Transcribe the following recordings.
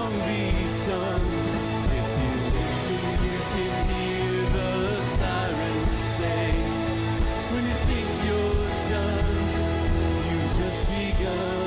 song be sung. If you listen, you can hear the sirens say, when you think you're done, you've just begun.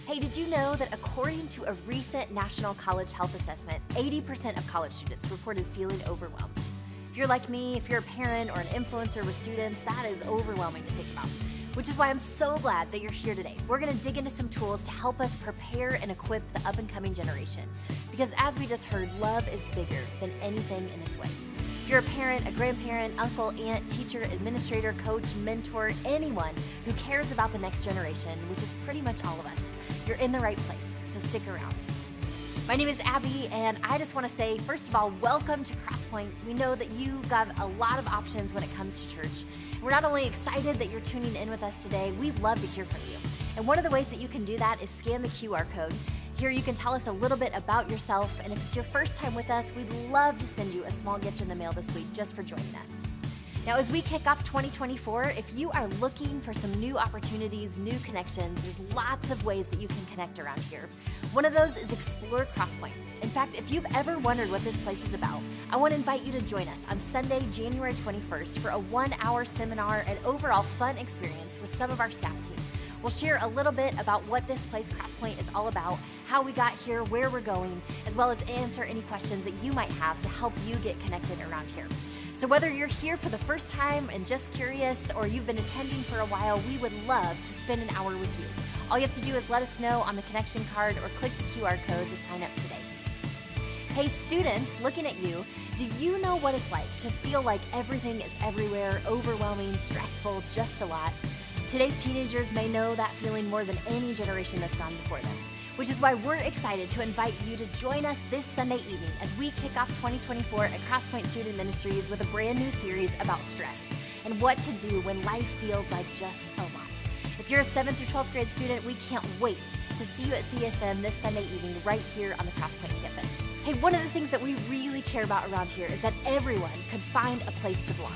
Hey, did you know that according to a recent National College Health Assessment, 80% of college students reported feeling overwhelmed? If you're like me, if you're a parent or an influencer with students, that is overwhelming to think about. Which is why I'm so glad that you're here today. We're gonna dig into some tools to help us prepare and equip the up-and-coming generation. Because as we just heard, love is bigger than anything in its way. If you're a parent, a grandparent, uncle, aunt, teacher, administrator, coach, mentor, anyone who cares about the next generation, which is pretty much all of us, you're in the right place, so stick around. My name is Abby, and I just want to say, first of all, welcome to Crosspoint. We know that you got a lot of options when it comes to church. We're not only excited that you're tuning in with us today, we'd love to hear from you. And one of the ways that you can do that is scan the QR code. Here you can tell us a little bit about yourself, and if it's your first time with us, we'd love to send you a small gift in the mail this week just for joining us. Now, as we kick off 2024, if you are looking for some new opportunities, new connections, there's lots of ways that you can connect around here. One of those is Explore Crosspoint. In fact, if you've ever wondered what this place is about, I want to invite you to join us on Sunday, January 21st for a 1-hour seminar and overall fun experience with some of our staff team. We'll share a little bit about what this place, Crosspoint, is all about, how we got here, where we're going, as well as answer any questions that you might have to help you get connected around here. So whether you're here for the first time and just curious, or you've been attending for a while, we would love to spend an hour with you. All you have to do is let us know on the connection card or click the QR code to sign up today. Hey students, looking at you, do you know what it's like to feel like everything is everywhere, overwhelming, stressful, just a lot? Today's teenagers may know that feeling more than any generation that's gone before them, which is why we're excited to invite you to join us this Sunday evening as we kick off 2024 at Crosspoint Student Ministries with a brand new series about stress and what to do when life feels like just a lot. If you're a 7th through 12th grade student, we can't wait to see you at CSM this Sunday evening right here on the Crosspoint campus. Hey, one of the things that we really care about around here is that everyone could find a place to belong.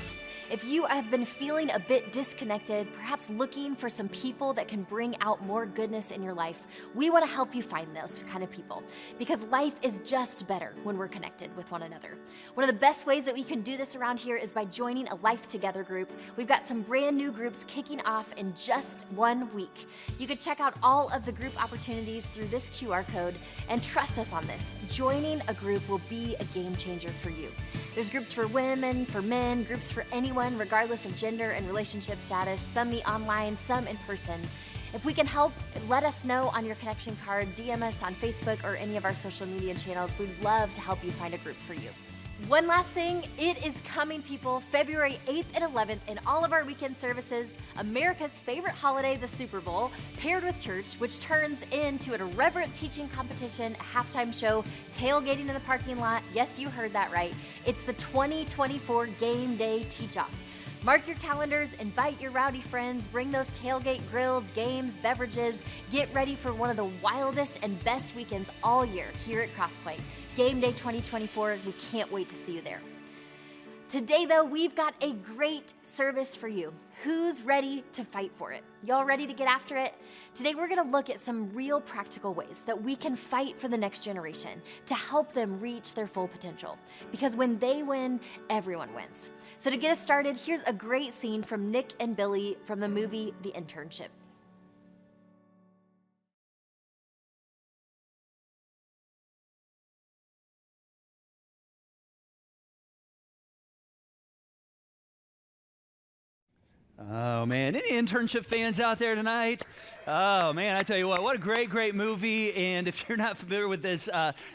If you have been feeling a bit disconnected, perhaps looking for some people that can bring out more goodness in your life, we want to help you find those kind of people, because life is just better when we're connected with one another. One of the best ways that we can do this around here is by joining a Life Together group. We've got some brand new groups kicking off in just 1 week. You can check out all of the group opportunities through this QR code, and trust us on this, joining a group will be a game changer for you. There's groups for women, for men, groups for anyone, regardless of gender and relationship status. Some meet online, some in person. If we can help, let us know on your connection card, DM us on Facebook or any of our social media channels. We'd love to help you find a group for you. One last thing, it is coming, people, February 8th and 11th in all of our weekend services, America's favorite holiday, the Super Bowl, paired with church, which turns into an irreverent teaching competition, a halftime show, tailgating in the parking lot. Yes, you heard that right. It's the 2024 Game Day Teach-Off. Mark your calendars, invite your rowdy friends, bring those tailgate grills, games, beverages. Get ready for one of the wildest and best weekends all year here at Crosspoint. Game Day 2024, we can't wait to see you there. Today, though, we've got a great service for you. Who's ready to fight for it? Y'all ready to get after it? Today, we're gonna look at some real practical ways that we can fight for the next generation to help them reach their full potential. Because when they win, everyone wins. So to get us started, here's a great scene from Nick and Billy from the movie The Internship. Oh, man. Any internship fans out there tonight? Oh, man, I tell you what a great movie. And if you're not familiar with this,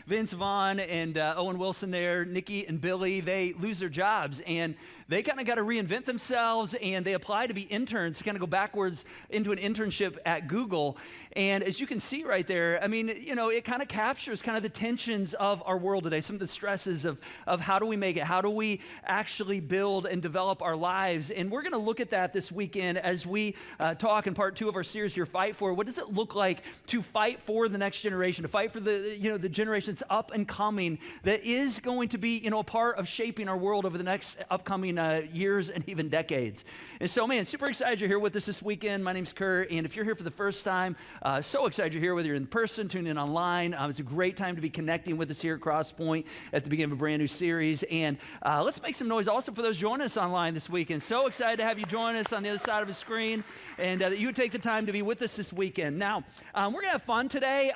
Vince Vaughn and Owen Wilson there, Nikki and Billy, they lose their jobs. And they kind of got to reinvent themselves, and they apply to be interns to kind of go backwards into an internship at Google. And as you can see right there, I mean, you know, it kind of captures kind of the tensions of our world today, some of the stresses of how do we make it? How do we actually build and develop our lives? And we're going to look at that this weekend as we talk in part 2 of our series here, Fight For. What does it look like to fight for the next generation, to fight for the generation that's up and coming, that is going to be, a part of shaping our world over the next upcoming years and even decades. And so, man, super excited you're here with us this weekend. My name's Curt, and if you're here for the first time, so excited you're here, whether you're in person, tuning in online. It's a great time to be connecting with us here at Crosspoint at the beginning of a brand new series. And let's make some noise also for those joining us online this weekend. So excited to have you join us on the other side of the screen, and that you would take the time to be with us this weekend. Now, we're going to have fun today,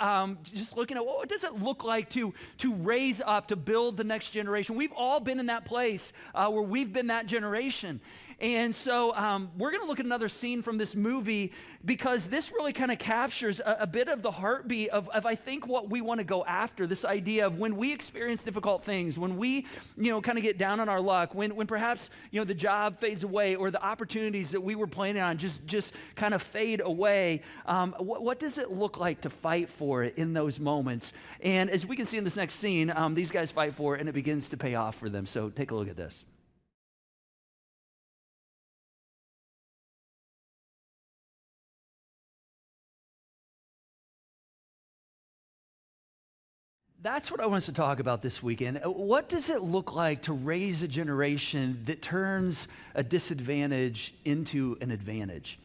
just looking at what does it look like to raise up, to build the next generation. We've all been in that place where we've been that generation. And so we're going to look at another scene from this movie, because this really kind of captures a bit of the heartbeat of I think what we want to go after, this idea of when we experience difficult things, when we, kind of get down on our luck, when perhaps, the job fades away or the opportunities that we were planning on just kind of fade away. What does it look like to fight for it in those moments? And as we can see in this next scene, these guys fight for it, and it begins to pay off for them. So take a look at this. That's what I want us to talk about this weekend. What does it look like to raise a generation that turns a disadvantage into an advantage?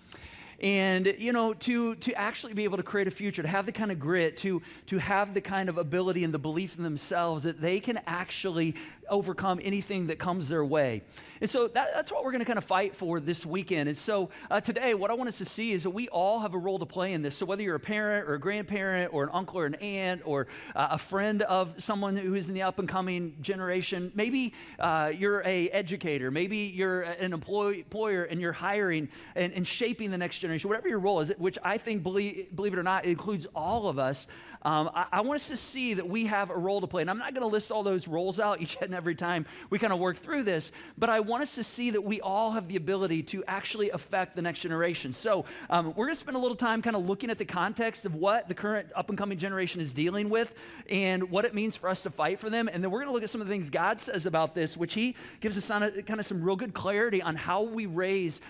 And, to actually be able to create a future, to have the kind of grit, to have the kind of ability and the belief in themselves that they can actually overcome anything that comes their way. And so that's what we're going to kind of fight for this weekend. And so today, what I want us to see is that we all have a role to play in this. So whether you're a parent or a grandparent or an uncle or an aunt or a friend of someone who is in the up-and-coming generation, maybe you're an educator, maybe you're an employer and you're hiring and shaping the next generation, whatever your role is, which I think, believe it or not, it includes all of us. I want us to see that we have a role to play. And I'm not going to list all those roles out each and every time we kind of work through this, but I want us to see that we all have the ability to actually affect the next generation. So we're going to spend a little time kind of looking at the context of what the current up-and-coming generation is dealing with and what it means for us to fight for them. And then we're going to look at some of the things God says about this, which he gives us kind of some real good clarity on how we raise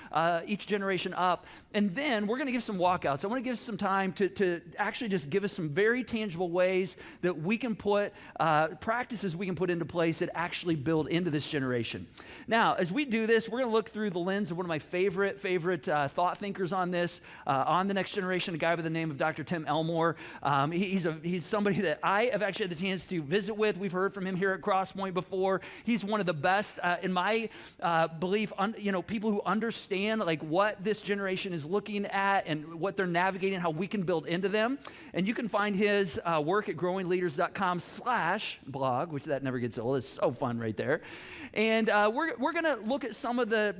each generation up. And then we're going to give some walkouts. I want to give some time to actually just give us some very tangible ways that we can put, practices we can put into place that actually build into this generation. Now, as we do this, we're going to look through the lens of one of my favorite thought thinkers on this, on the next generation, a guy by the name of Dr. Tim Elmore. He's somebody that I have actually had the chance to visit with. We've heard from him here at Crosspoint before. He's one of the best, in my belief, people who understand like what this generation is looking at and what they're navigating, how we can build into them. And you can find his work at growingleaders.com/blog, which that never gets old. It's so fun right there. And we're going to look at some of the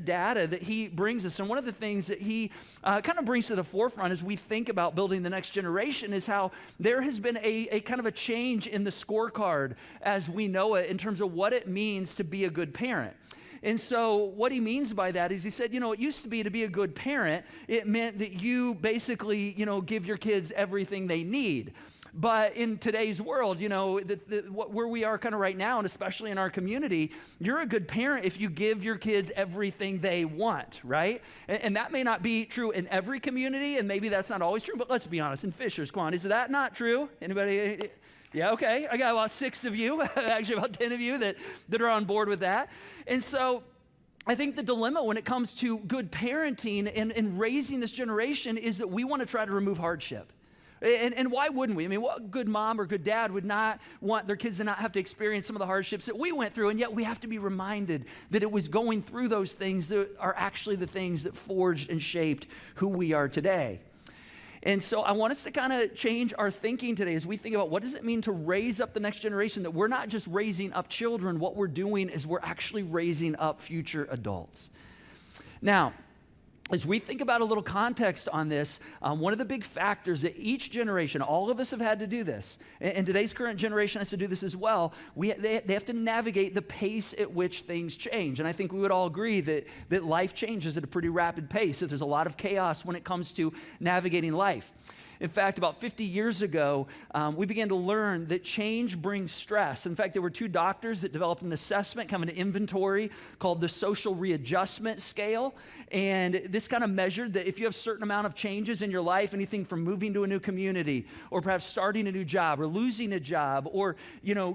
data that he brings us. And one of the things that he kind of brings to the forefront as we think about building the next generation is how there has been a kind of a change in the scorecard as we know it in terms of what it means to be a good parent. And so what he means by that is he said, it used to be a good parent, it meant that you basically, give your kids everything they need. But in today's world, where we are kind of right now, and especially in our community, you're a good parent if you give your kids everything they want, right? And that may not be true in every community, and maybe that's not always true, but let's be honest, in Fishers, come on, is that not true? Anybody? Yeah, okay. I got about 6 of you, actually about 10 of you that are on board with that. And so I think the dilemma when it comes to good parenting and raising this generation is that we want to try to remove hardship. And why wouldn't we? I mean, what good mom or good dad would not want their kids to not have to experience some of the hardships that we went through, and yet we have to be reminded that it was going through those things that are actually the things that forged and shaped who we are today. And so I want us to kind of change our thinking today as we think about what does it mean to raise up the next generation, that we're not just raising up children. What we're doing is we're actually raising up future adults. Now, as we think about a little context on this, one of the big factors that each generation, all of us have had to do this, and today's current generation has to do this as well, they have to navigate the pace at which things change. And I think we would all agree that life changes at a pretty rapid pace, that there's a lot of chaos when it comes to navigating life. In fact, about 50 years ago, we began to learn that change brings stress. In fact, there were two doctors that developed an assessment, kind of an inventory called the social readjustment scale. And this kind of measured that if you have a certain amount of changes in your life, anything from moving to a new community, or perhaps starting a new job, or losing a job, or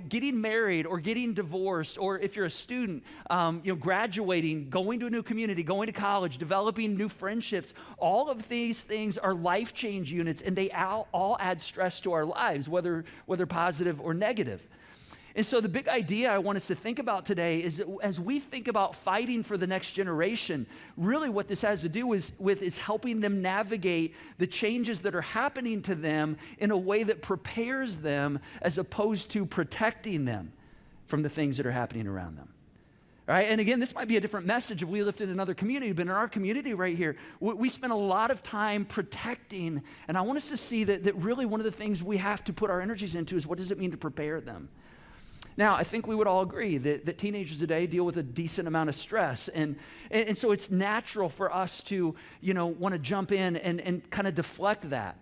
getting married, or getting divorced, or if you're a student, graduating, going to a new community, going to college, developing new friendships, all of these things are life change units, and they all add stress to our lives, whether positive or negative. And so the big idea I want us to think about today is that as we think about fighting for the next generation, really what this has to do is helping them navigate the changes that are happening to them in a way that prepares them as opposed to protecting them from the things that are happening around them. All right, and again, this might be a different message if we lived in another community, but in our community right here, we spend a lot of time protecting, and I want us to see that really one of the things we have to put our energies into is what does it mean to prepare them? Now, I think we would all agree that teenagers today deal with a decent amount of stress, and so it's natural for us to, want to jump in and kind of deflect that.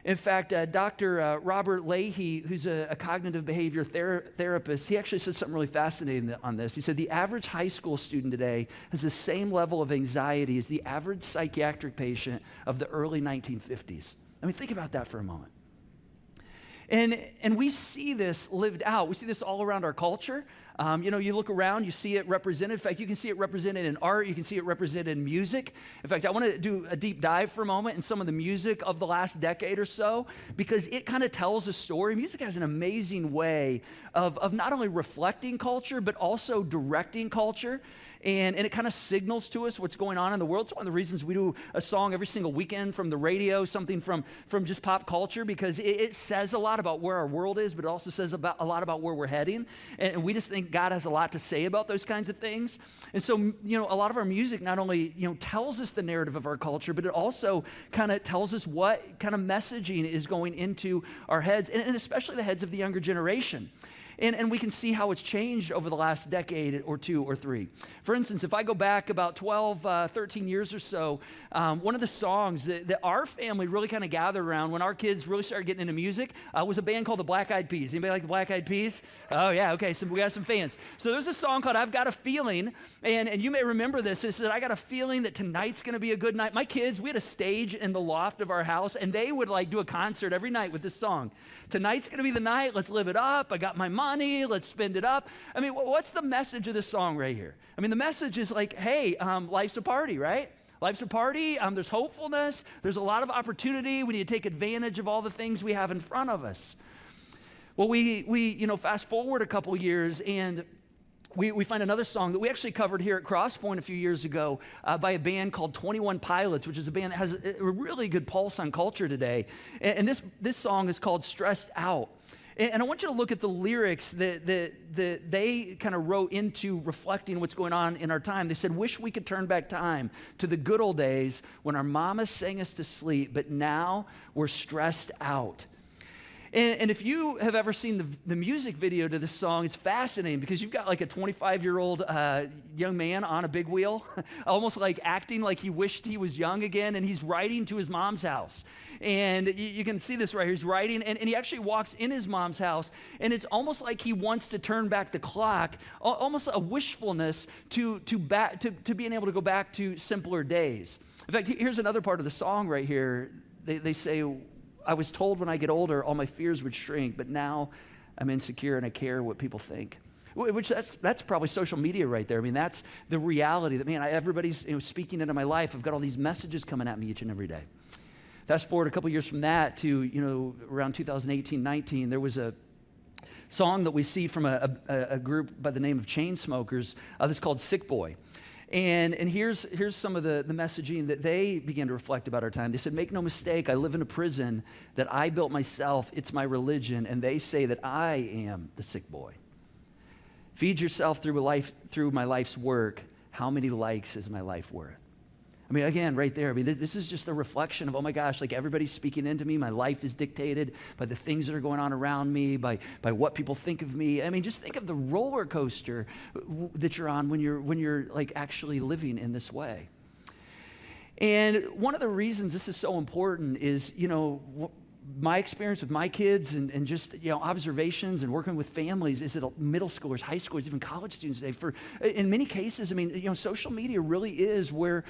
In fact, Dr. Robert Leahy, who's a cognitive behavior therapist, he actually said something really fascinating on this. He said the average high school student today has the same level of anxiety as the average psychiatric patient of the early 1950s. I mean, think about that for a moment. And we see this lived out. We see this all around our culture. You look around, you see it represented. In fact, you can see it represented in art. You can see it represented in music. In fact, I want to do a deep dive for a moment in some of the music of the last decade or so, because it kind of tells a story. Music has an amazing way of not only reflecting culture, but also directing culture. And it kind of signals to us what's going on in the world. It's one of the reasons we do a song every single weekend from the radio, something from just pop culture, because it says a lot about where our world is, but it also says a lot about where we're heading. And we just think God has a lot to say about those kinds of things. And so, a lot of our music not only, tells us the narrative of our culture, but it also kind of tells us what kind of messaging is going into our heads, and especially the heads of the younger generation. And we can see how it's changed over the last decade or two or three. For instance, if I go back about 12, 13 years or so, one of the songs that our family really kind of gathered around when our kids really started getting into music was a band called the Black Eyed Peas. Anybody like the Black Eyed Peas? Oh, yeah, okay, so we got some fans. So there's a song called I've Got a Feeling, and you may remember this. It said, I got a feeling that tonight's going to be a good night. My kids, we had a stage in the loft of our house, and they would do a concert every night with this song. Tonight's going to be the night. Let's live it up. I got my money. Let's spend it up. I mean, what's the message of this song right here? I mean, the message is hey, life's a party, right? Life's a party. There's hopefulness. There's a lot of opportunity. We need to take advantage of all the things we have in front of us. Well, we fast forward a couple years, and we find another song that we actually covered here at Crosspoint a few years ago by a band called 21 Pilots, which is a band that has a really good pulse on culture today. And this song is called Stressed Out. And I want you to look at the lyrics that they kind of wrote into reflecting what's going on in our time. They said, wish we could turn back time to the good old days when our mamas sang us to sleep, but now we're stressed out. And if you have ever seen the music video to this song, it's fascinating because you've got a 25-year-old young man on a big wheel, almost acting like he wished he was young again, and he's riding to his mom's house. And you can see this right here. He's riding, and he actually walks in his mom's house, and it's almost like he wants to turn back the clock, almost a wishfulness to being able to go back to simpler days. In fact, here's another part of the song right here. They say, I was told when I get older, all my fears would shrink, but now I'm insecure and I care what people think. Which that's probably social media right there. I mean, that's the reality that, man, everybody's speaking into my life. I've got all these messages coming at me each and every day. Fast forward a couple years from that to, around 2018, 19, there was a song that we see from a group by the name of Chainsmokers that's called Sick Boy. And here's some of the messaging that they began to reflect about our time. They said, make no mistake, I live in a prison that I built myself. It's my religion. And they say that I am the sick boy. Feed yourself through my life's work. How many likes is my life worth? I mean, again, right there, I mean, this is just a reflection of, oh my gosh, like everybody's speaking into me. My life is dictated by the things that are going on around me, by what people think of me. I mean, just think of the roller coaster that you're on when you're like actually living in this way. And one of the reasons this is so important is, my experience with my kids and just, observations and working with families is that middle schoolers, high schoolers, even college students today, in many cases, I mean, social media really is where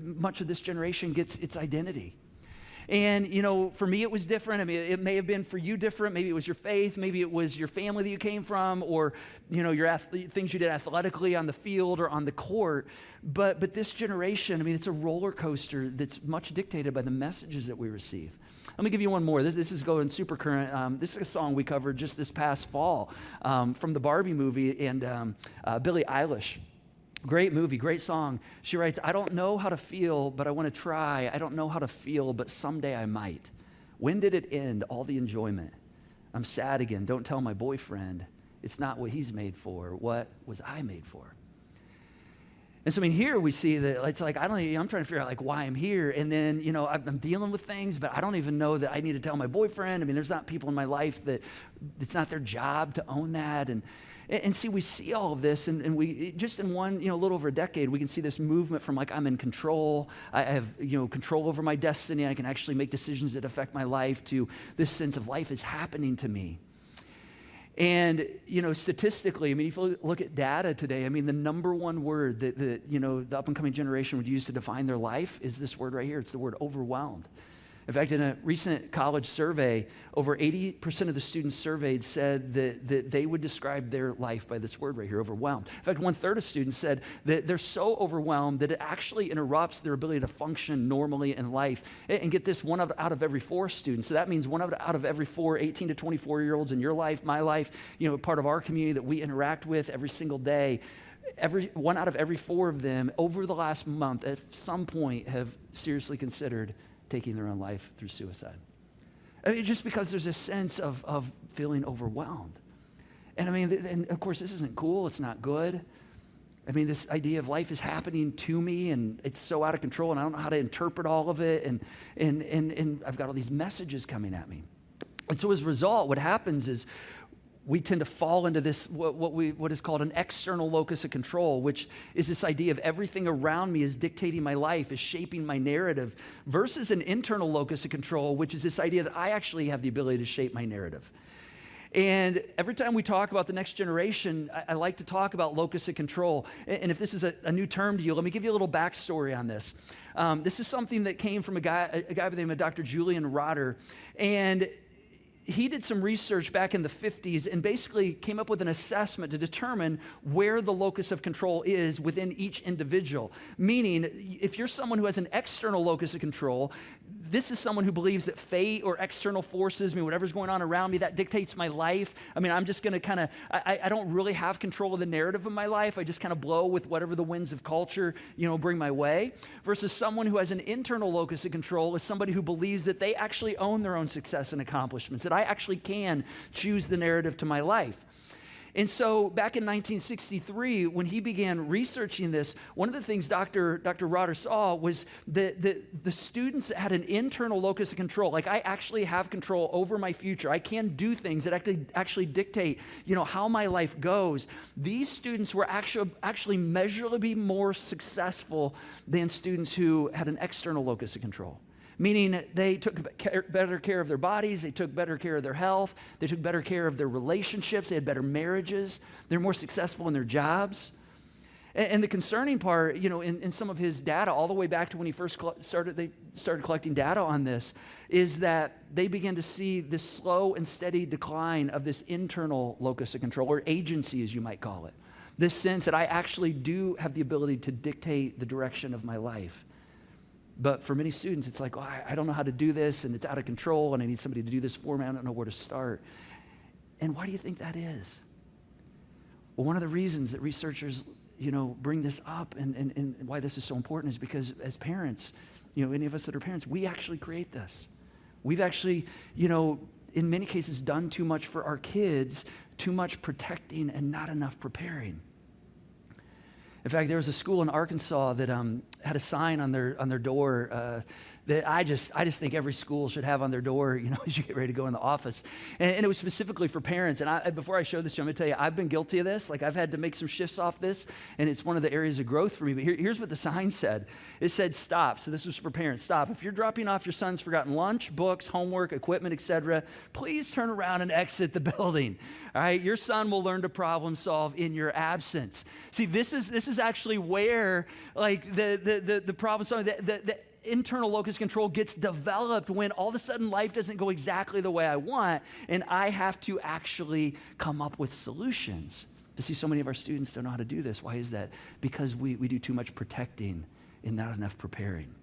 much of this generation gets its identity. And, for me, it was different. I mean, it may have been for you different. Maybe it was your faith. Maybe it was your family that you came from, or, your things you did athletically on the field or on the court. But this generation, I mean, it's a roller coaster that's much dictated by the messages that we receive. Let me give you one more. This is going super current. This is a song we covered just this past fall from the Barbie movie and Billie Eilish. Great movie, great song. She writes, I don't know how to feel, but I want to try. I don't know how to feel, but someday I might. When did it end, all the enjoyment? I'm sad again. Don't tell my boyfriend. It's not what he's made for. What was I made for? And so, I mean, here we see that it's like, I'm trying to figure out like why I'm here. And then, I'm dealing with things, but I don't even know that I need to tell my boyfriend. I mean, there's not people in my life that it's not their job to own that. And see, we see all of this, and we just in one, a little over a decade, we can see this movement from like, I'm in control, I have, control over my destiny, I can actually make decisions that affect my life, to this sense of life is happening to me. And, statistically, I mean, if you look at data today, I mean, the number one word that the up-and-coming generation would use to define their life is this word right here. It's the word overwhelmed. In fact, in a recent college survey, over 80% of the students surveyed said that they would describe their life by this word right here, overwhelmed. In fact, 1/3 of students said that they're so overwhelmed that it actually interrupts their ability to function normally in life. And get this, one out of every 4 students. So that means one out of every 4 18 to 24-year-olds in your life, my life, part of our community that we interact with every single day, one out of every 4 of them over the last month at some point have seriously considered taking their own life through suicide. I mean, just because there's a sense of feeling overwhelmed. And I mean, and of course, this isn't cool. It's not good. I mean, this idea of life is happening to me and it's so out of control and I don't know how to interpret all of it. And I've got all these messages coming at me. And so as a result, what happens is we tend to fall into this, what is called an external locus of control, which is this idea of everything around me is dictating my life, is shaping my narrative, versus an internal locus of control, which is this idea that I actually have the ability to shape my narrative. And every time we talk about the next generation, I like to talk about locus of control. And if this is a new term to you, let me give you a little backstory on this. This is something that came from a guy by the name of Dr. Julian Rotter. And he did some research back in the 50s and basically came up with an assessment to determine where the locus of control is within each individual. Meaning, if you're someone who has an external locus of control, this is someone who believes that fate or external forces, I mean, whatever's going on around me, that dictates my life. I mean, I'm just going to I don't really have control of the narrative of my life. I just kind of blow with whatever the winds of culture, bring my way. Versus someone who has an internal locus of control is somebody who believes that they actually own their own success and accomplishments, that I actually can choose the narrative to my life. And so back in 1963, when he began researching this, one of the things Dr. Rotter saw was that the students that had an internal locus of control, like I actually have control over my future, I can do things that actually dictate, how my life goes. These students were actually measurably more successful than students who had an external locus of control. Meaning they took better care of their bodies, they took better care of their health, they took better care of their relationships, they had better marriages, they're more successful in their jobs. And the concerning part, in some of his data, all the way back to when he first started collecting data on this, is that they began to see this slow and steady decline of this internal locus of control, or agency as you might call it. This sense that I actually do have the ability to dictate the direction of my life. But for many students, it's like, I don't know how to do this, and it's out of control, and I need somebody to do this for me. I don't know where to start. And why do you think that is? Well, one of the reasons that researchers, bring this up and why this is so important is because as parents, any of us that are parents, we actually create this. We've actually, in many cases done too much for our kids, too much protecting and not enough preparing. In fact, there was a school in Arkansas that had a sign on their door that I just think every school should have on their door, as you get ready to go in the office. And it was specifically for parents. And before I show this to you, I'm going to tell you, I've been guilty of this. Like, I've had to make some shifts off this, and it's one of the areas of growth for me. But here's what the sign said. It said, stop. So this was for parents. Stop. If you're dropping off your son's forgotten lunch, books, homework, equipment, etc., please turn around and exit the building. All right? Your son will learn to problem solve in your absence. See, this is actually where, like, the problem solving, the internal locus control gets developed when all of a sudden life doesn't go exactly the way I want, and I have to actually come up with solutions. But see, so many of our students don't know how to do this. Why is that? Because we do too much protecting and not enough preparing.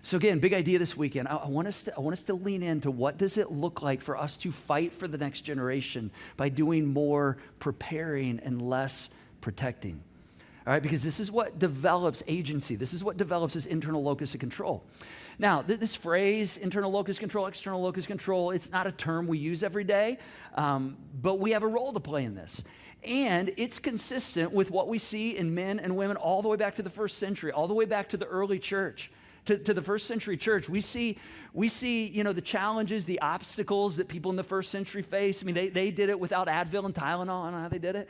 So again, big idea this weekend. I want us to lean into what does it look like for us to fight for the next generation by doing more preparing and less protecting. All right, because this is what develops agency. This is what develops this internal locus of control. Now, this phrase, internal locus control, external locus control, it's not a term we use every day, but we have a role to play in this. And it's consistent with what we see in men and women all the way back to the first century, all the way back to the early church. To the first century church, we see, the challenges, the obstacles that people in the first century faced. I mean, they did it without Advil and Tylenol. I don't know how they did it.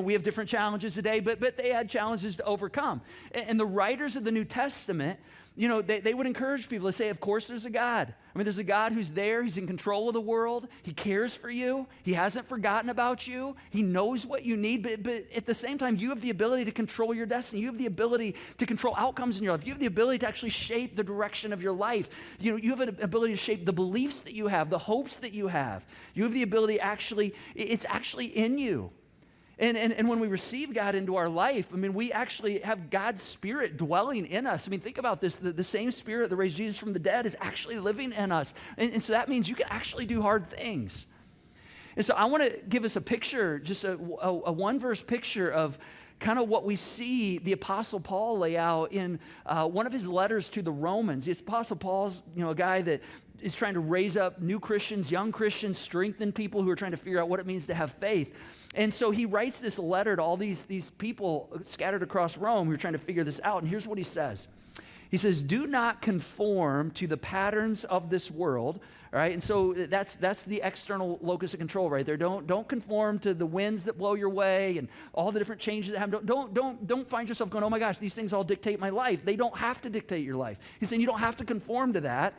We have different challenges today, but they had challenges to overcome. And the writers of the New Testament, they would encourage people to say, of course there's a God. I mean, there's a God who's there. He's in control of the world. He cares for you. He hasn't forgotten about you. He knows what you need, but at the same time, you have the ability to control your destiny. You have the ability to control outcomes in your life. You have the ability to actually shape the direction of your life. You have an ability to shape the beliefs that you have, the hopes that you have. You have the ability it's actually in you. And when we receive God into our life, I mean, we actually have God's Spirit dwelling in us. I mean, think about this. The same Spirit that raised Jesus from the dead is actually living in us. And so that means you can actually do hard things. And so I want to give us a picture, just a one-verse picture of kind of what we see the Apostle Paul lay out in one of his letters to the Romans. The Apostle Paul's, a guy that is trying to raise up new Christians, young Christians, strengthen people who are trying to figure out what it means to have faith. And so he writes this letter to all these people scattered across Rome who are trying to figure this out. And here's what he says. He says, do not conform to the patterns of this world. All right, and so that's the external locus of control right there. Don't conform to the winds that blow your way and all the different changes that happen. Don't find yourself going, oh my gosh, these things all dictate my life. They don't have to dictate your life. He's saying you don't have to conform to that.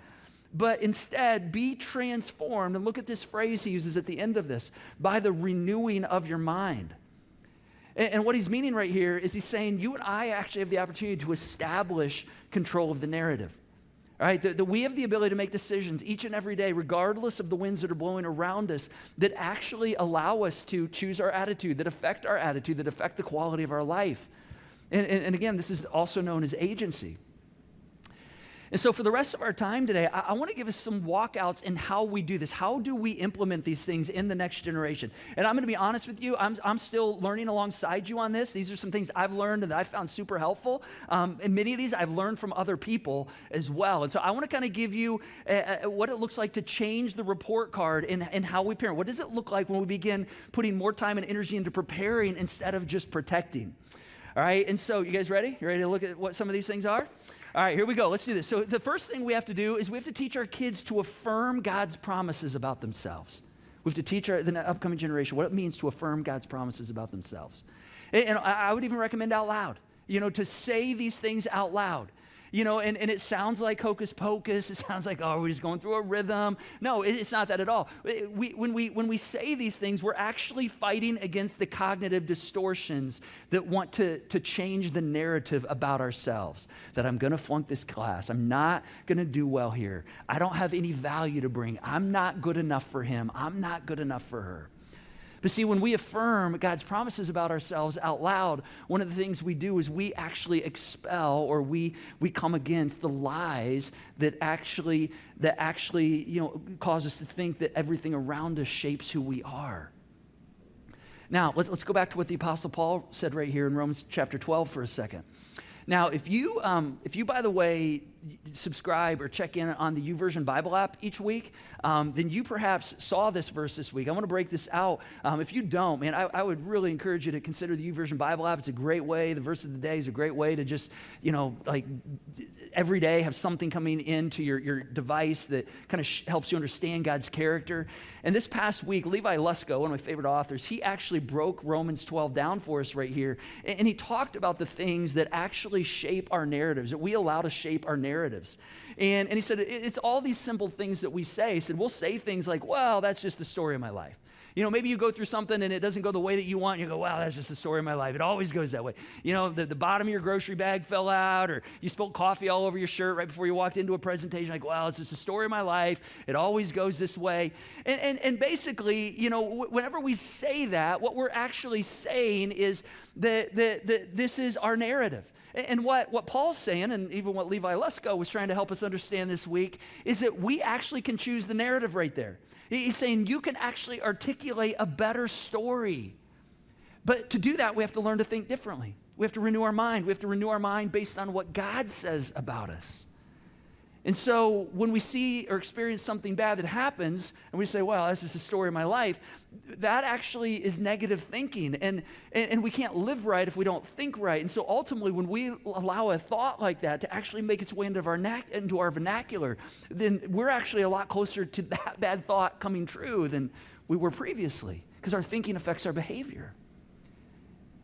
But instead, be transformed. And look at this phrase he uses at the end of this, by the renewing of your mind. And what he's meaning right here is he's saying you and I actually have the opportunity to establish control of the narrative. All right, that we have the ability to make decisions each and every day, regardless of the winds that are blowing around us, that actually allow us to choose our attitude, that affect our attitude, that affect the quality of our life. And again, this is also known as agency. And so for the rest of our time today, I want to give us some walkouts in how we do this. How do we implement these things in the next generation? And I'm going to be honest with you, I'm still learning alongside you on this. These are some things I've learned and that I found super helpful. And many of these I've learned from other people as well. And so I want to kind of give you what it looks like to change the report card in how we parent. What does it look like when we begin putting more time and energy into preparing instead of just protecting? All right, and so you guys ready? You ready to look at what some of these things are? All right, here we go. Let's do this. So the first thing we have to do is we have to teach our kids to affirm God's promises about themselves. We have to teach the upcoming generation what it means to affirm God's promises about themselves. And I would even recommend out loud, to say these things out loud. And it sounds like hocus pocus. It sounds like, oh, we're just going through a rhythm. No, it's not that at all. When we say these things, we're actually fighting against the cognitive distortions that want to change the narrative about ourselves. That I'm going to flunk this class. I'm not going to do well here. I don't have any value to bring. I'm not good enough for him. I'm not good enough for her. But see, when we affirm God's promises about ourselves out loud, one of the things we do is we actually expel or we come against the lies that actually cause us to think that everything around us shapes who we are. Now, let's go back to what the Apostle Paul said right here in Romans chapter 12 for a second. Now, if you by the way, subscribe or check in on the YouVersion Bible app each week, then you perhaps saw this verse this week. I want to break this out. If you don't, man, I would really encourage you to consider the YouVersion Bible app. It's a great way. The verse of the day is a great way to just, like every day have something coming into your device that kind of helps you understand God's character. And this past week, Levi Lusko, one of my favorite authors, he actually broke Romans 12 down for us right here. And he talked about the things that actually shape our narratives, that we allow to shape our narratives. And he said, it's all these simple things that we say. He said, we'll say things like, well, that's just the story of my life. Maybe you go through something and it doesn't go the way that you want. And you go, wow, that's just the story of my life. It always goes that way. The bottom of your grocery bag fell out, or you spilled coffee all over your shirt right before you walked into a presentation. Like, wow, it's just the story of my life. It always goes this way. And basically, whenever we say that, what we're actually saying is that this is our narrative. And what Paul's saying, and even what Levi Lusko was trying to help us understand this week, is that we actually can choose the narrative right there. He's saying you can actually articulate a better story. But to do that, we have to learn to think differently. We have to renew our mind. We have to renew our mind based on what God says about us. And so when we see or experience something bad that happens, and we say, well, that's just the story of my life, that actually is negative thinking. And we can't live right if we don't think right. And so ultimately, when we allow a thought like that to actually make its way into our vernacular, then we're actually a lot closer to that bad thought coming true than we were previously, because our thinking affects our behavior.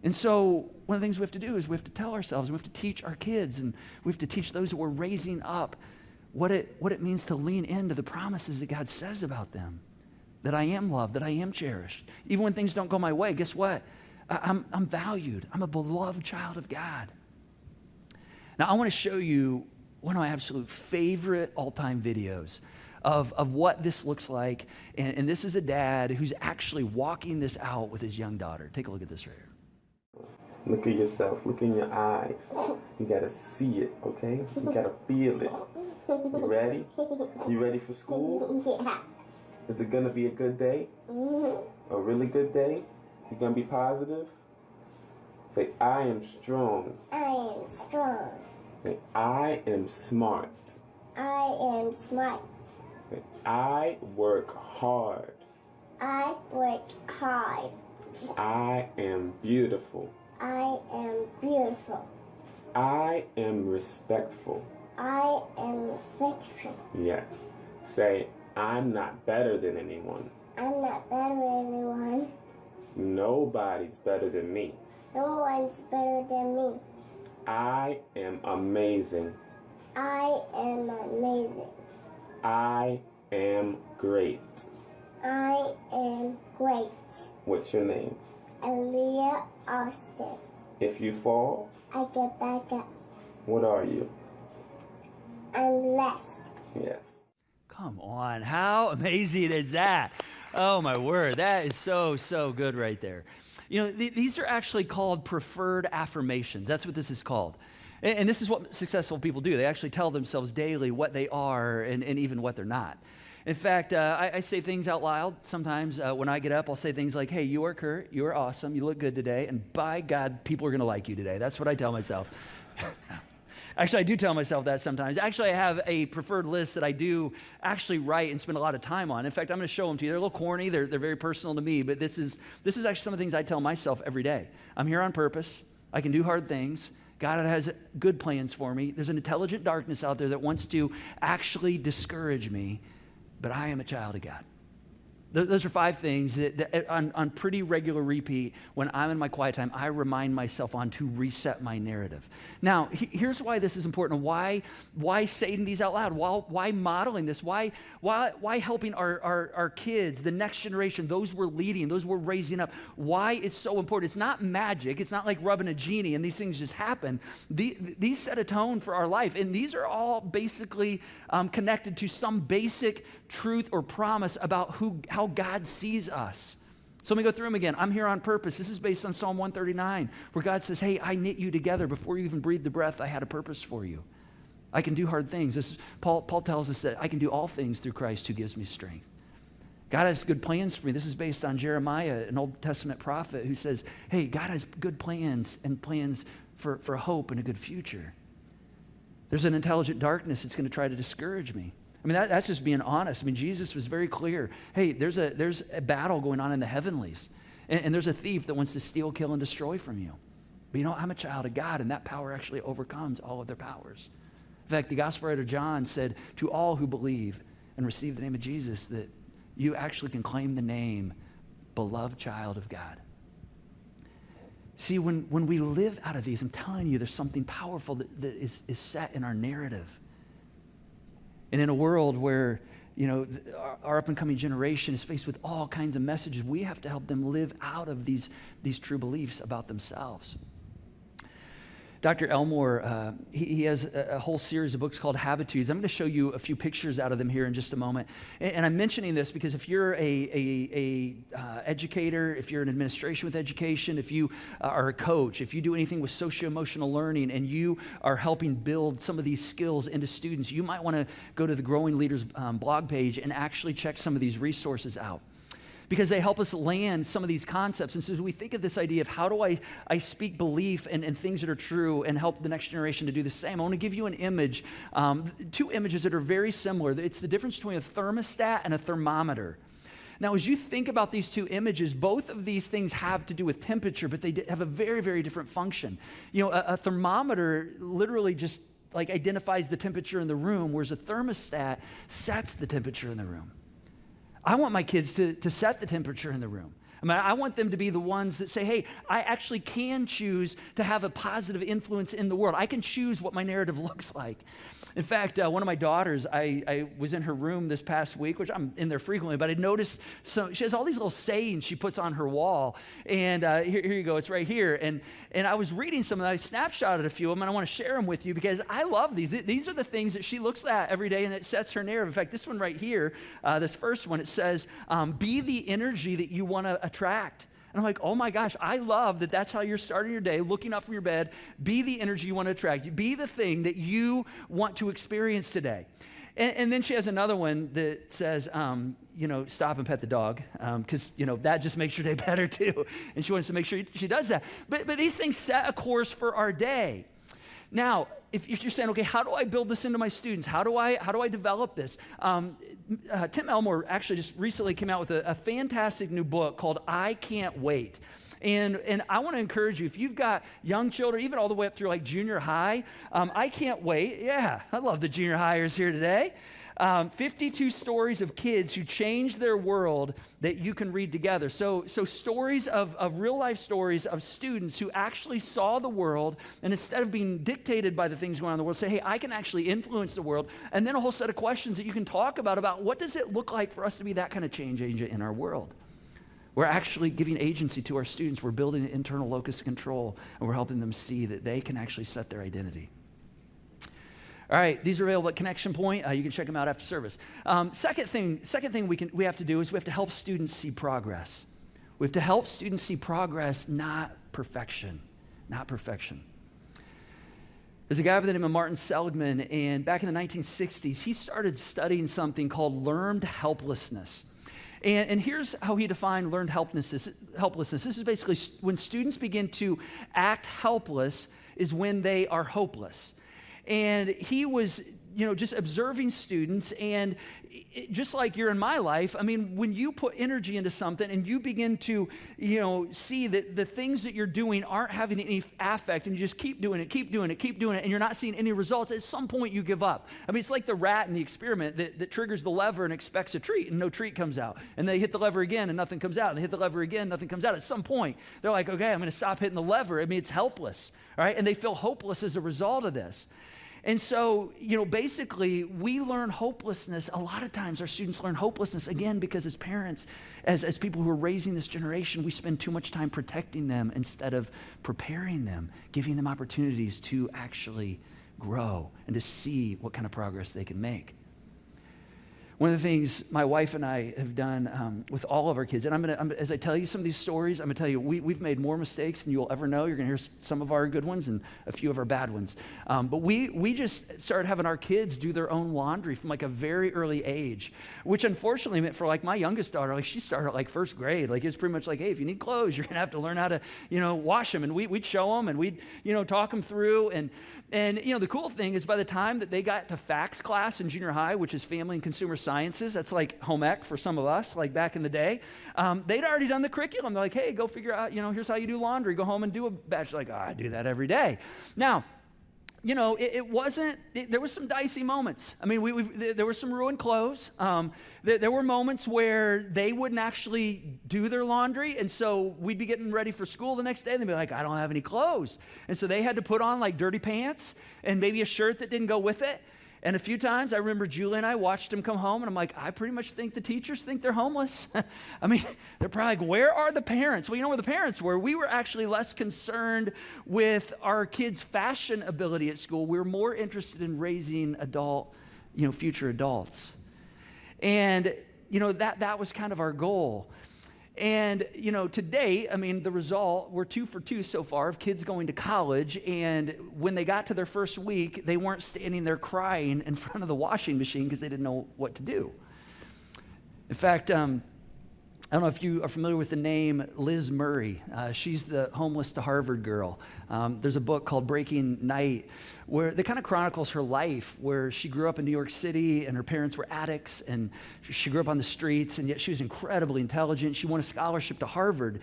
And so one of the things we have to do is we have to tell ourselves, we have to teach our kids, and we have to teach those who we're raising up what it means to lean into the promises that God says about them, that I am loved, that I am cherished. Even when things don't go my way, guess what? I'm valued. I'm a beloved child of God. Now, I want to show you one of my absolute favorite all-time videos of what this looks like. And this is a dad who's actually walking this out with his young daughter. Take a look at this right here. Look at yourself. Look in your eyes. You got to see it, okay? You got to feel it. You ready? You ready for school? Yeah. Is it going to be a good day? Mm-hmm. A really good day? You're going to be positive? Say, I am strong. I am strong. Say, I am smart. I am smart. Say, I work hard. I work hard. I am beautiful. I am beautiful. I am respectful. I am faithful. Yeah. Say, I'm not better than anyone. I'm not better than anyone. Nobody's better than me. No one's better than me. I am amazing. I am amazing. I am great. I am great. What's your name? Aaliyah Austin. If you fall, I get back up. what are you? I'm blessed. Yes. Come on, how amazing is that? Oh my word, that is so good right there. These are actually called preferred affirmations. That's what this is called. And this is what successful people do. They actually tell themselves daily what they are and even what they're not. In fact, I say things out loud sometimes. When I get up, I'll say things like, hey, you are Curt, you are awesome, you look good today, and by God, people are going to like you today. That's what I tell myself. Actually, I do tell myself that sometimes. Actually, I have a preferred list that I do actually write and spend a lot of time on. In fact, I'm going to show them to you. They're a little corny. They're very personal to me, but this is actually some of the things I tell myself every day. I'm here on purpose. I can do hard things. God has good plans for me. There's an intelligent darkness out there that wants to actually discourage me, but I am a child of God. Those are 5 things that on pretty regular repeat, when I'm in my quiet time, I remind myself on to reset my narrative. Now, here's why this is important. Why saying these out loud? Why modeling this? Why helping our kids, the next generation, those we're leading, those we're raising up? Why it's so important? It's not magic. It's not like rubbing a genie and these things just happen. These set a tone for our life, and these are all basically connected to some basic truth or promise about how God sees us. So let me go through them again. I'm here on purpose. This is based on Psalm 139, where God says, hey, I knit you together. Before you even breathed the breath, I had a purpose for you. I can do hard things. Paul tells us that I can do all things through Christ who gives me strength. God has good plans for me. This is based on Jeremiah, an Old Testament prophet who says, hey, God has good plans and plans for hope and a good future. There's an intelligent darkness that's going to try to discourage me. I mean, that's just being honest. I mean, Jesus was very clear. Hey, there's a battle going on in the heavenlies. And there's a thief that wants to steal, kill, and destroy from you. But you know, I'm a child of God, and that power actually overcomes all of their powers. In fact, the gospel writer John said, to all who believe and receive the name of Jesus, that you actually can claim the name beloved child of God. See, when we live out of these, I'm telling you, there's something powerful that is set in our narrative. And in a world where, you know, our up-and-coming generation is faced with all kinds of messages, we have to help them live out of these true beliefs about themselves. Dr. Elmore, he has a whole series of books called Habitudes. I'm going to show you a few pictures out of them here in just a moment. And I'm mentioning this because if you're a educator, if you're in administration with education, if you are a coach, if you do anything with socio-emotional learning and you are helping build some of these skills into students, you might want to go to the Growing Leaders blog page and actually check some of these resources out, because they help us land some of these concepts. And so as we think of this idea of how do I speak belief and things that are true and help the next generation to do the same, I want to give you an image, two images that are very similar. It's the difference between a thermostat and a thermometer. Now, as you think about these two images, both of these things have to do with temperature, but they have a very, very different function. You know, a thermometer literally just like identifies the temperature in the room, whereas a thermostat sets the temperature in the room. I want my kids to set the temperature in the room. I mean, I want them to be the ones that say, hey, I actually can choose to have a positive influence in the world. I can choose what my narrative looks like. In fact, one of my daughters, I was in her room this past week, which I'm in there frequently, but I noticed she has all these little sayings she puts on her wall. And here you go, it's right here. And I was reading some, and I snapshotted a few of them, and I want to share them with you because I love these. These are the things that she looks at every day, and it sets her narrative. In fact, this one right here, this first one, it says, be the energy that you want to attract. And I'm like, oh my gosh, I love that that's how you're starting your day, looking up from your bed. Be the energy you want to attract. Be the thing that you want to experience today. And then she has another one that says, you know, stop and pet the dog, because, you know, that just makes your day better too. And she wants to make sure she does that. But these things set a course for our day. Now, if you're saying, okay, how do I build this into my students? How do I develop this? Tim Elmore actually just recently came out with a fantastic new book called I Can't Wait. And I want to encourage you, if you've got young children, even all the way up through like junior high, I Can't Wait. Yeah, I love the junior highers here today. 52 stories of kids who changed their world that you can read together. So stories of real life stories of students who actually saw the world, and instead of being dictated by the things going on in the world, say, hey, I can actually influence the world. And then a whole set of questions that you can talk about what does it look like for us to be that kind of change agent in our world? We're actually giving agency to our students. We're building an internal locus of control, and we're helping them see that they can actually set their identity. All right, these are available at Connection Point. You can check them out after service. Second thing we have to do is we have to help students see progress. We have to help students see progress, not perfection. Not perfection. There's a guy by the name of Martin Seligman, and back in the 1960s, he started studying something called learned helplessness. And here's how he defined learned helplessness. This is basically when students begin to act helpless is when they are hopeless. And he was, you know, just observing students, and just like you're in my life, I mean, when you put energy into something and you begin to, you know, see that the things that you're doing aren't having any affect, and you just keep doing it, and you're not seeing any results, at some point you give up. I mean, it's like the rat in the experiment that triggers the lever and expects a treat, and no treat comes out. And they hit the lever again, and nothing comes out. And they hit the lever again, nothing comes out. At some point, they're like, okay, I'm going to stop hitting the lever. I mean, it's helpless, all right? And they feel hopeless as a result of this. And so, you know, basically, we learn hopelessness. A lot of times our students learn hopelessness, again, because as parents, as people who are raising this generation, we spend too much time protecting them instead of preparing them, giving them opportunities to actually grow and to see what kind of progress they can make. One of the things my wife and I have done with all of our kids, and as I tell you some of these stories, I'm going to tell you we've made more mistakes than you'll ever know. You're going to hear some of our good ones and a few of our bad ones. But we just started having our kids do their own laundry from like a very early age, which unfortunately meant for like my youngest daughter, like she started at like first grade. Like it's pretty much like, hey, if you need clothes, you're going to have to learn how to, wash them. And we'd show them and we'd, talk them through. And the cool thing is by the time that they got to FACS class in junior high, which is Family and Consumer Sciences, that's like home ec for some of us, like back in the day, they'd already done the curriculum. They're like, hey, go figure out, here's how you do laundry. Go home and do a batch. Like, I do that every day. Now, there was some dicey moments. I mean, there were some ruined clothes. There were moments where they wouldn't actually do their laundry, and so we'd be getting ready for school the next day, and they'd be like, I don't have any clothes. And so they had to put on like dirty pants and maybe a shirt that didn't go with it. And a few times I remember Julie and I watched them come home, and I'm like, I pretty much think the teachers think they're homeless. I mean, they're probably like, where are the parents? Well, you know where the parents were. We were actually less concerned with our kids' fashion ability at school. We were more interested in raising future adults. And, that was kind of our goal. And, to date, I mean, the result, we're 2 for 2 so far of kids going to college. And when they got to their first week, they weren't standing there crying in front of the washing machine because they didn't know what to do. In fact, I don't know if you are familiar with the name Liz Murray. She's the homeless to Harvard girl. There's a book called Breaking Night where that kind of chronicles her life, where she grew up in New York City and her parents were addicts and she grew up on the streets, and yet she was incredibly intelligent. She won a scholarship to Harvard.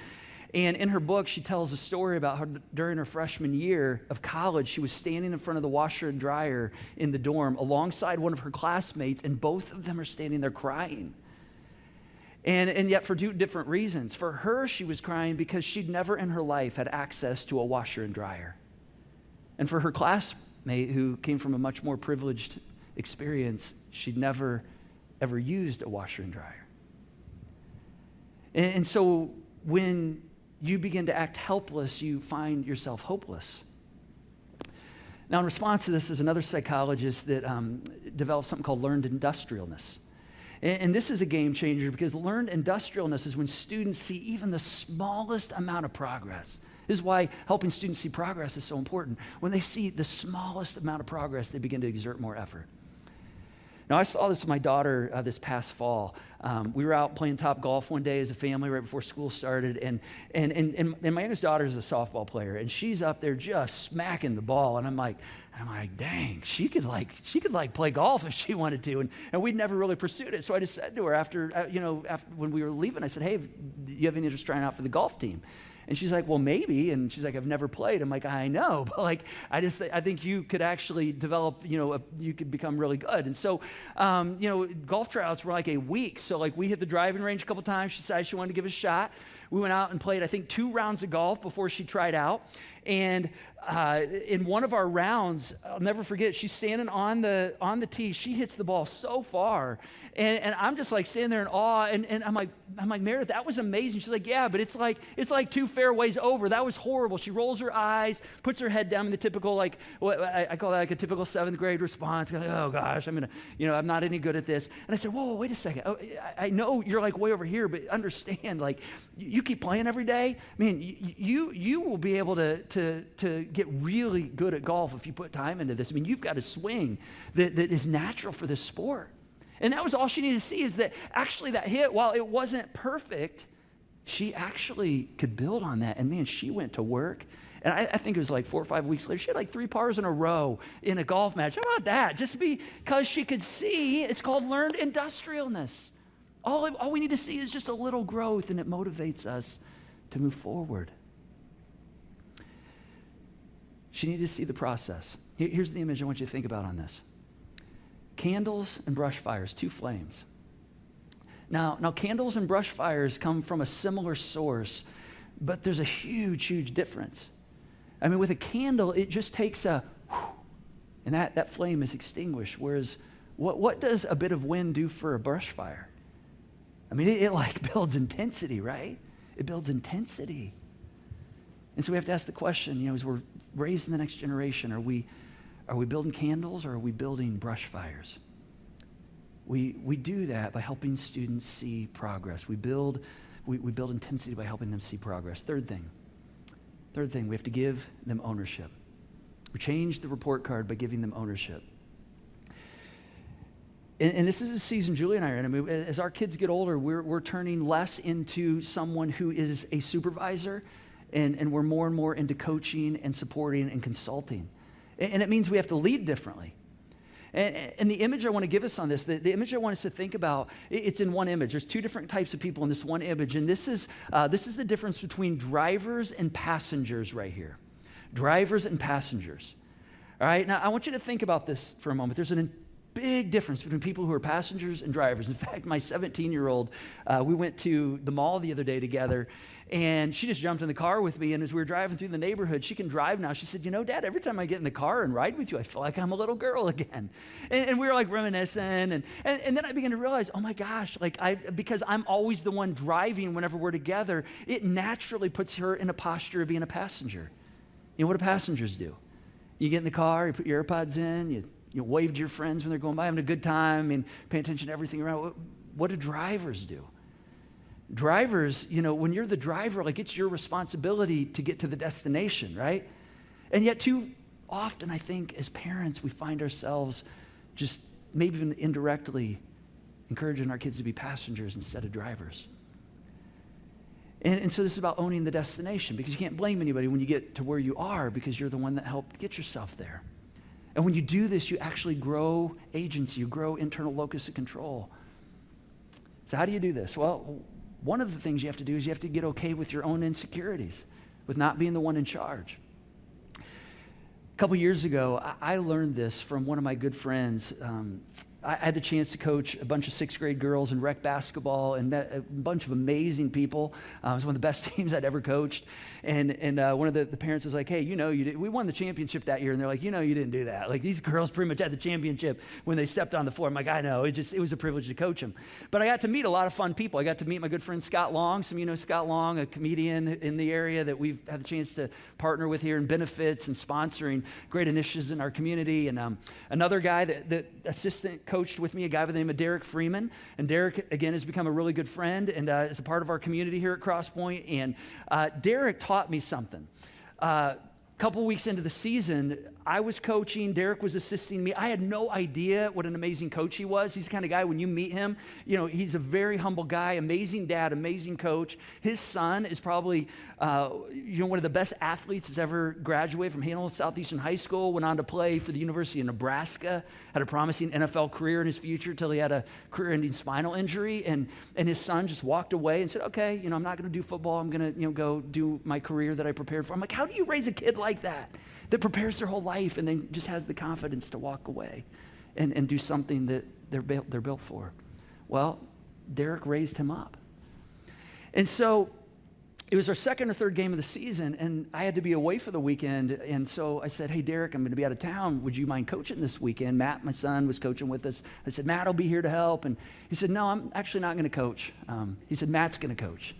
And in her book, she tells a story about how during her freshman year of college, she was standing in front of the washer and dryer in the dorm alongside one of her classmates, and both of them are standing there crying. And yet for 2 different reasons. For her, she was crying because she'd never in her life had access to a washer and dryer. And for her classmate, who came from a much more privileged experience, she'd never, ever used a washer and dryer. And so when you begin to act helpless, you find yourself hopeless. Now, in response to this is another psychologist that developed something called learned industrialness. And this is a game changer because learned industrialness is when students see even the smallest amount of progress. This is why helping students see progress is so important. When they see the smallest amount of progress, they begin to exert more effort. Now, I saw this with my daughter this past fall. We were out playing top golf one day as a family right before school started, and my youngest daughter is a softball player, and she's up there just smacking the ball, and I'm like, dang, she could play golf if she wanted to, and we'd never really pursued it. So I just said to her after when we were leaving, I said, hey, do you have any interest trying out for the golf team? And she's like, well, maybe. And she's like, I've never played. I'm like, I know, but like, I think you could actually develop, you could become really good. And so, golf tryouts were like a week. So like we hit the driving range a couple times. She decided she wanted to give it a shot. We went out and played, I think, 2 rounds of golf before she tried out. And in one of our rounds, I'll never forget, she's standing on the tee. She hits the ball so far. And I'm just like standing there in awe. And I'm like, Meredith, that was amazing. She's like, yeah, but it's like 2 fairways over. That was horrible. She rolls her eyes, puts her head down in the typical, like, what I call that like a typical 7th grade response. Like, oh gosh, I'm not any good at this. And I said, whoa, wait a second. Oh, I know you're like way over here, but understand, like, you keep playing every day. I mean, you will be able to get really good at golf if you put time into this. I mean, you've got a swing that is natural for this sport. And that was all she needed to see, is that actually that hit, while it wasn't perfect, she actually could build on that. And man, she went to work. And I think it was like 4 or 5 weeks later, she had like 3 pars in a row in a golf match. How about that? Just because she could see, it's called learned industrialness. All we need to see is just a little growth, and it motivates us to move forward. She needed to see the process. Here's the image I want you to think about on this. Candles and brush fires, 2 flames. Now candles and brush fires come from a similar source, but there's a huge, huge difference. I mean, with a candle, it just takes a whew, and that flame is extinguished. Whereas, what does a bit of wind do for a brush fire? I mean, it like builds intensity, right? It builds intensity. And so we have to ask the question, as we're raising the next generation, are we building candles or are we building brush fires? We do that by helping students see progress. We build intensity by helping them see progress. Third thing, we have to give them ownership. We change the report card by giving them ownership. And this is a season Julie and I are in. I mean, as our kids get older, we're turning less into someone who is a supervisor, and we're more and more into coaching and supporting and consulting. And it means we have to lead differently. And the image I want to give us on this, the image I want us to think about, it's in one image. There's two different types of people in this one image, and this is the difference between drivers and passengers right here. Drivers and passengers. All right, now I want you to think about this for a moment. There's a big difference between people who are passengers and drivers. In fact, my 17-year-old, we went to the mall the other day together, and she just jumped in the car with me, and as we were driving through the neighborhood, she can drive now. She said, Dad, every time I get in the car and ride with you, I feel like I'm a little girl again. And we were like reminiscing, and then I began to realize, oh my gosh, because I'm always the one driving whenever we're together, it naturally puts her in a posture of being a passenger. You know, what do passengers do? You get in the car, you put your AirPods in, you wave to your friends when they're going by, having a good time, and pay attention to everything around. What do drivers do? Drivers, when you're the driver, it's your responsibility to get to the destination, right? And yet too often, I think, as parents, we find ourselves just maybe even indirectly encouraging our kids to be passengers instead of drivers. And so this is about owning the destination, because you can't blame anybody when you get to where you are, because you're the one that helped get yourself there. And when you do this, you actually grow agency, you grow internal locus of control. So how do you do this? Well, one of the things you have to do is you have to get okay with your own insecurities, with not being the one in charge. A couple years ago, I learned this from one of my good friends. I had the chance to coach a bunch of sixth grade girls in rec basketball and met a bunch of amazing people. It was one of the best teams I'd ever coached. And one of the parents was like, hey, we won the championship that year. And they're like, you didn't do that. These girls pretty much had the championship when they stepped on the floor. I'm like, I know, it was a privilege to coach them. But I got to meet a lot of fun people. I got to meet my good friend Scott Long. Some of you know Scott Long, a comedian in the area that we've had the chance to partner with here in benefits and sponsoring great initiatives in our community. And another guy that assistant coached with me, a guy by the name of Derek Freeman. And Derek, again, has become a really good friend and is a part of our community here at Crosspoint. And Derek taught me something. A couple weeks into the season, I was coaching, Derek was assisting me. I had no idea what an amazing coach he was. He's the kind of guy, when you meet him, he's a very humble guy, amazing dad, amazing coach. His son is probably, one of the best athletes that's ever graduated from Hanover Southeastern High School, went on to play for the University of Nebraska, had a promising NFL career in his future until he had a career-ending spinal injury, and his son just walked away and said, okay, I'm not going to do football. I'm going to, go do my career that I prepared for. I'm like, how do you raise a kid like that prepares their whole life and then just has the confidence to walk away and do something that they're built for? Well, Derek raised him up. And so it was our second or third game of the season, and I had to be away for the weekend. And so I said, hey, Derek, I'm going to be out of town. Would you mind coaching this weekend? Matt, my son, was coaching with us. I said, Matt will be here to help. And he said, no, I'm actually not going to coach. He said, Matt's going to coach.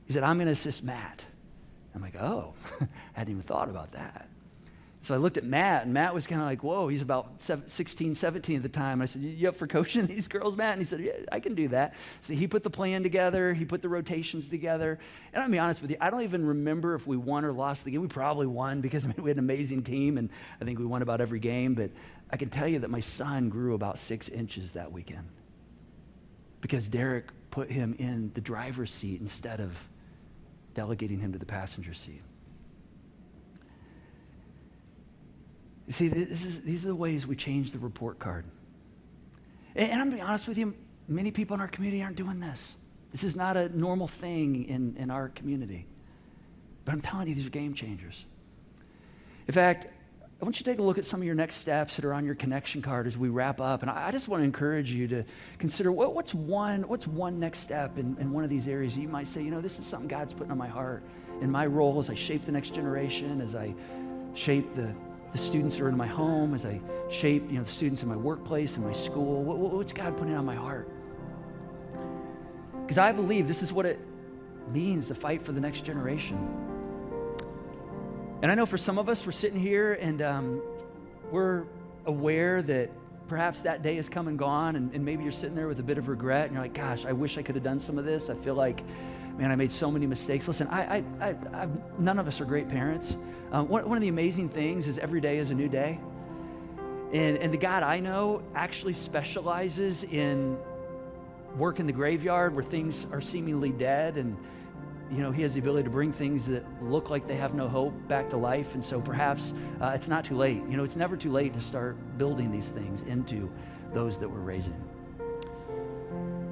He said, I'm going to assist Matt. I'm like, oh, I hadn't even thought about that. So I looked at Matt, and Matt was kind of like, whoa, he's about 16, 17 at the time. I said, you up for coaching these girls, Matt? And he said, yeah, I can do that. So he put the plan together. He put the rotations together. And I'll be honest with you, I don't even remember if we won or lost the game. We probably won because we had an amazing team, and I think we won about every game. But I can tell you that my son grew about 6 inches that weekend because Derek put him in the driver's seat instead of delegating him to the passenger seat. You see, these are the ways we change the report card. And I'm going to be honest with you, many people in our community aren't doing this. This is not a normal thing in our community. But I'm telling you, these are game changers. In fact, I want you to take a look at some of your next steps that are on your connection card as we wrap up. And I just want to encourage you to consider what's one next step in one of these areas. You might say, this is something God's putting on my heart in my role as I shape the next generation, as I shape the students that are in my home, as I shape, the students in my workplace, in my school. What's God putting on my heart? Because I believe this is what it means to fight for the next generation. And I know for some of us, we're sitting here and we're aware that perhaps that day has come and gone, and maybe you're sitting there with a bit of regret, and you're like, gosh, I wish I could have done some of this. I feel like, man, I made so many mistakes. Listen, none of us are great parents. One of the amazing things is every day is a new day. And the God I know actually specializes in work in the graveyard where things are seemingly dead, and he has the ability to bring things that look like they have no hope back to life. And so perhaps it's not too late. It's never too late to start building these things into those that we're raising.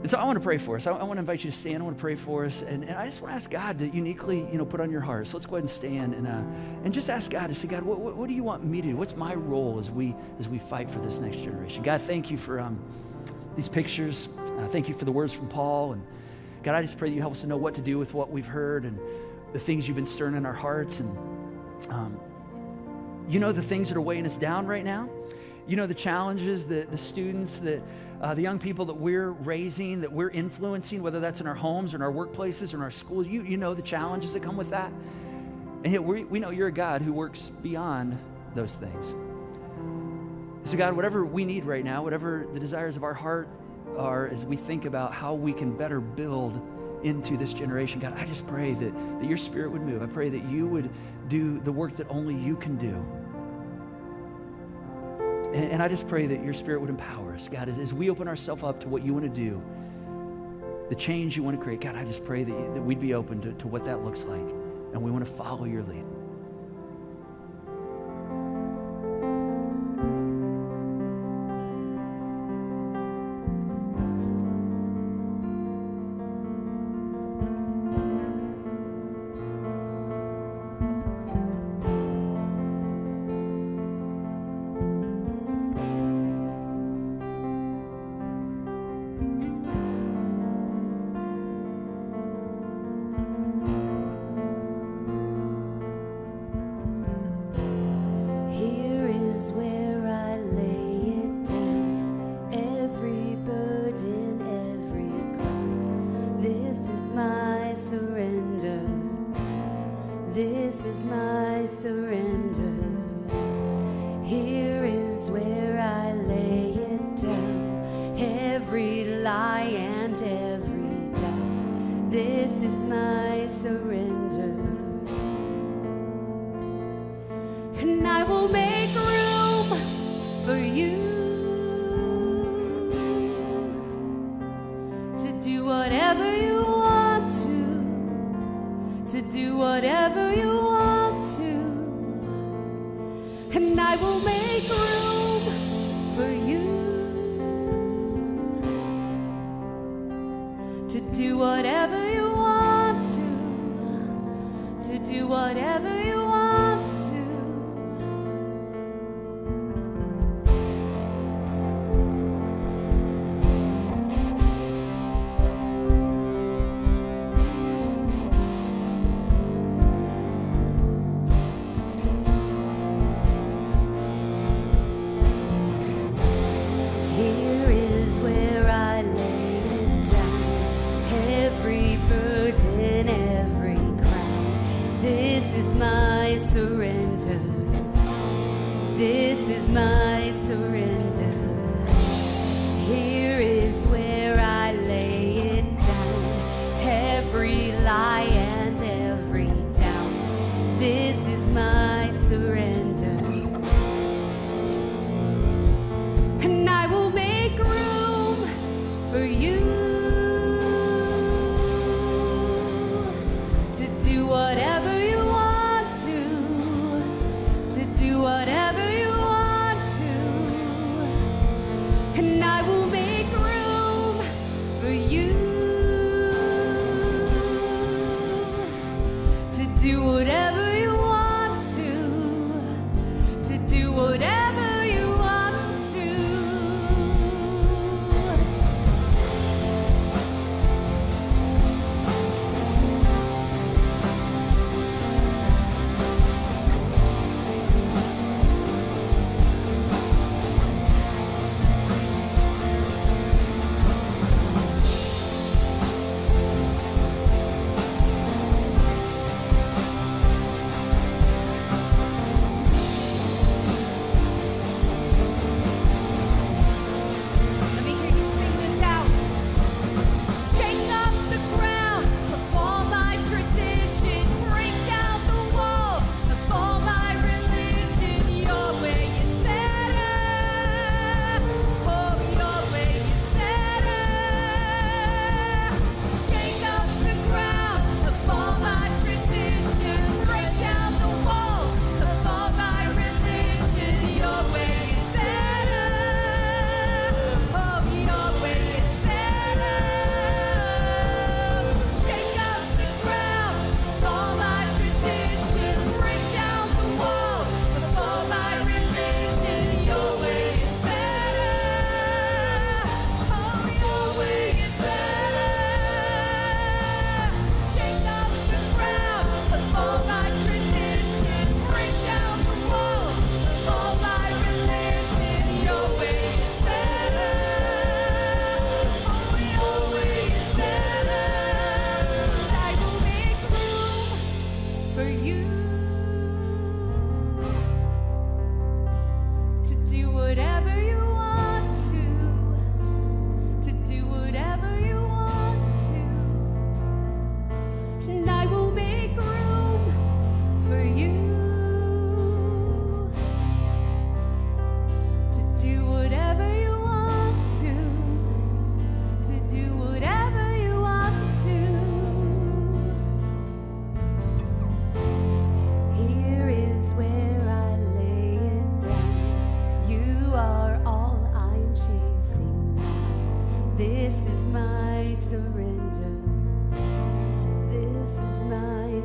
And so I want to pray for us. I want to invite you to stand. I want to pray for us. And I just want to ask God to uniquely, put on your heart. So let's go ahead and stand and just ask God to say, God, what do you want me to do? What's my role as we fight for this next generation? God, thank you for these pictures. Thank you for the words from Paul. And God, I just pray that you help us to know what to do with what we've heard and the things you've been stirring in our hearts. And the things that are weighing us down right now. The challenges, the students, the young people that we're raising, that we're influencing, whether that's in our homes or in our workplaces or in our schools. You know the challenges that come with that. And yet we know you're a God who works beyond those things. So God, whatever we need right now, whatever the desires of our heart are as we think about how we can better build into this generation, God, I just pray that your Spirit would move. I pray that you would do the work that only you can do. And I just pray that your Spirit would empower us, God, as we open ourselves up to what you want to do, the change you want to create. God, I just pray that we'd be open to what that looks like, and we want to follow your lead. This is my surrender. Here is where I lay it down. Every lie and every doubt. This is my surrender. And I will make room for you to do whatever you want to do whatever you want to, and I will make room for you to do whatever you want to do whatever you want to. This is my surrender. Here is where I lay it down. Every lie and every doubt. This is my surrender. And I will make room for you to do whatever you want to do whatever you want.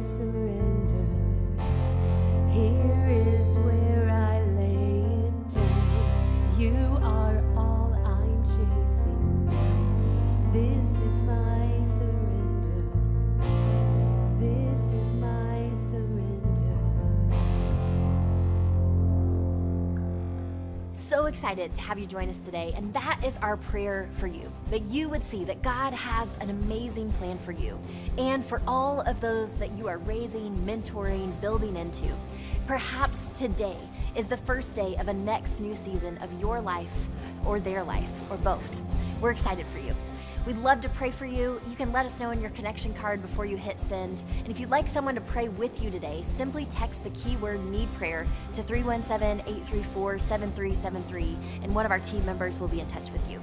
surrender. Here is where I lay it down. You are all I'm chasing now. This is my surrender. This is my surrender. So excited to have you join us today, and that is our prayer for you, that you would see that God has an amazing plan for you and for all of those that you are raising, mentoring, building into. Perhaps today is the first day of a next new season of your life or their life or both. We're excited for you. We'd love to pray for you. You can let us know in your connection card before you hit send. And if you'd like someone to pray with you today, simply text the keyword need prayer to 317-834-7373, and one of our team members will be in touch with you.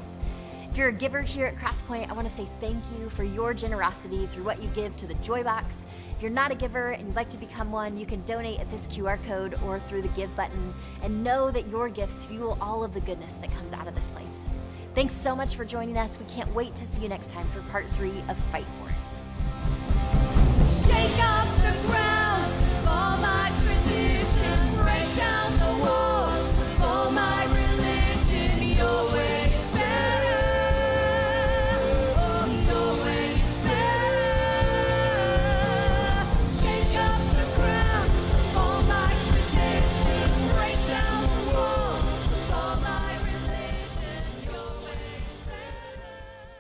If you're a giver here at Crosspoint, I want to say thank you for your generosity through what you give to the Joy Box. If you're not a giver and you'd like to become one, you can donate at this QR code or through the Give button, and know that your gifts fuel all of the goodness that comes out of this place. Thanks so much for joining us. We can't wait to see you next time for part 3 of Fight For It. Shake up the ground.